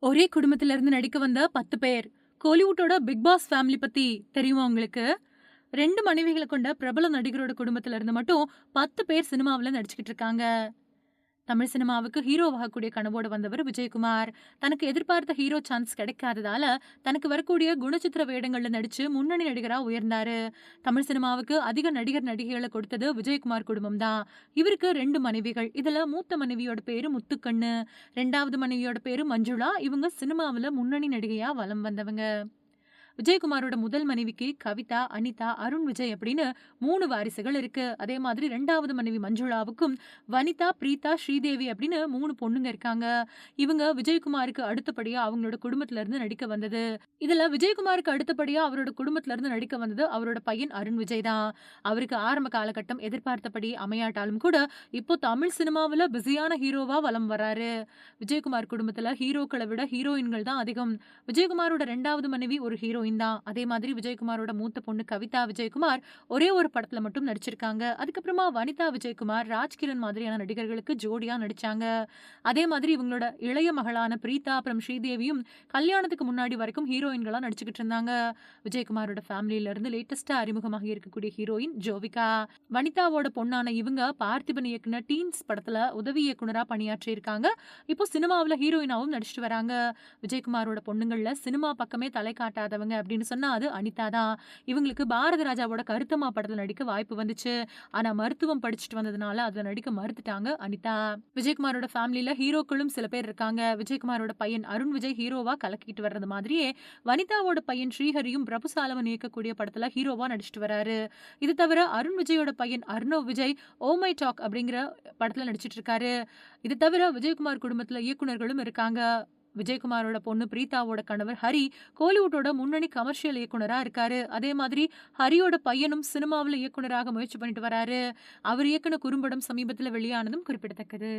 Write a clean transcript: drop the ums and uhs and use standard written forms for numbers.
ஒரே குடும்பத்துல இருந்து நடிக்க வந்த 10 பேர். கோலிவுட்டோட பிக் பாஸ் ஃபேமிலி பத்தி தெரியுமா உங்களுக்கு? 2 மனைவிகள கொண்ட பிரபல நடிகரோட குடும்பத்துல இருந்து மட்டும் 10 பேர் சினிமாவுல நடிச்சுக்கிட்டு இருக்காங்க. தமிழ் சினிமாவுக்கு ஹீரோவாகக்கூடிய கனவோடு வந்தவர் விஜயகுமார். தனக்கு எதிர்பார்த்த ஹீரோ சான்ஸ் கிடைக்காததால, தனக்கு வரக்கூடிய குணச்சித்திர வேடங்கள்ல நடிச்சு முன்னணி நடிகரா உயர்ந்தாரு. தமிழ் சினிமாவுக்கு அதிக நடிகர், நடிகைகள கொடுத்தது விஜயகுமார் குடும்பம் தான். இவருக்கு 2 மனைவிகள். இதுல மூத்த மனைவியோட பேரு முத்துக்கண்ணு. 2வது மனைவியோட பேரு மஞ்சுளா. இவங்க சினிமாவுல முன்னணி நடிகையா வலம் வந்தவங்க. விஜயகுமாரோட முதல் மனைவிக்கு கவிதா, அனிதா, அருண் விஜய் அப்படின்னு 3 வாரிசுகள் இருக்கு. அதே மாதிரி 2வது மனைவி மஞ்சுளாவுக்கும் வனிதா, பிரீதா, ஸ்ரீதேவி அப்படின்னு 3 பொண்ணுங்க இருக்காங்க. இவங்க விஜயகுமாருக்கு அடுத்தபடியா அவங்களோட குடும்பத்துல இருந்து நடிக்க வந்தது. இதுல விஜயகுமாருக்கு அடுத்தபடியா அவரோட குடும்பத்துல இருந்து நடிக்க வந்தது அவரோட பையன் அருண் விஜய் தான். அவருக்கு ஆரம்ப காலகட்டம் எதிர்பார்த்தபடி அமையாட்டாலும் கூட இப்போ தமிழ் சினிமாவுல பிஸியான ஹீரோவா வலம் வராரு. விஜயகுமார் குடும்பத்துல ஹீரோக்கள விட ஹீரோயின்கள் தான் அதிகம். விஜயகுமாரோட 2வது மனைவி ஒரு ஹீரோயின் தான். அதே மாதிரி விஜயகுமாரோட மூத்த பொண்ணு கவிதா விஜயகுமார் ஒரே ஒரு படத்துல மட்டும் நடிச்சிருக்காங்க. அதுக்கப்புறமா வனிதா விஜயகுமார், ராஜ்கிரண் மாதிரியான நடிகர்களுக்கு ஜோடியா நடிச்சாங்க. அதே மாதிரி இவங்களோட இளைய மகளான பிரீதா அப்புறம் ஸ்ரீதேவியும் கல்யாணத்துக்கு முன்னாடி வரைக்கும் ஹீரோயின்களா நடிச்சுக்கிட்டு இருந்தாங்க. விஜயகுமாரோட ஃபேமிலியில இருந்து லேட்டஸ்டா அறிமுகமாக இருக்கக்கூடிய ஹீரோயின் ஜோவிகா. வனிதாவோட பொண்ணான இவங்க பார்த்திபன் இயக்குன டீன்ஸ் படத்துல உதவி இயக்குனரா பணியாற்றி இருக்காங்க. இப்போ சினிமாவுல ஹீரோயினாவும் நடிச்சிட்டு வராங்க. விஜயகுமாரோட பொண்ணுங்கள்ல சினிமா பக்கமே தலை காட்டாதவங்க அப்படின்னு சொன்னா அது அனிதா தான். இவங்களுக்கு பாரதி ராஜாவோட கருத்தம்மா படத்துல நடிக்க வாய்ப்பு வந்துச்சு. ஆனா மருத்துவம் படிச்சுட்டு வந்ததுனால அதுல நடிக்க மறுத்துட்டாங்க அனிதா. விஜயகுமாரோட ஃபேமிலில ஹீரோக்களும் சில பேர் இருக்காங்க. விஜயகுமாரோட பையன் அருண் விஜய் ஹீரோவா கலக்கிட்டு வர்றது மாதிரியே வனிதாவோட பையன் ஸ்ரீஹரியும் பிரபு சாலமன் இயக்கக்கூடிய படத்துல ஹீரோவா நடிச்சிட்டு வராரு. இது தவிர அருண் விஜயோட பையன் Arnav Vijay oh my dog அப்படிங்கிற படத்துல நடிச்சிட்டு இருக்காரு. இது தவிர விஜயகுமார் குடும்பத்துல இயக்குனர்களும் இருக்காங்க. விஜயகுமாரோட பொண்ணு பிரீதாவோட கணவர் ஹரி கோலிவுட்டோட முன்னணி கமர்ஷியல் இயக்குனரா இருக்காரு. அதே மாதிரி ஹரியோட பையனும் சினிமாவுல இயக்குனராக முயற்சி பண்ணிட்டு வராரு. அவர் இயக்குன குறும்படம் சமீபத்துல வெளியானதும் குறிப்பிடத்தக்கது.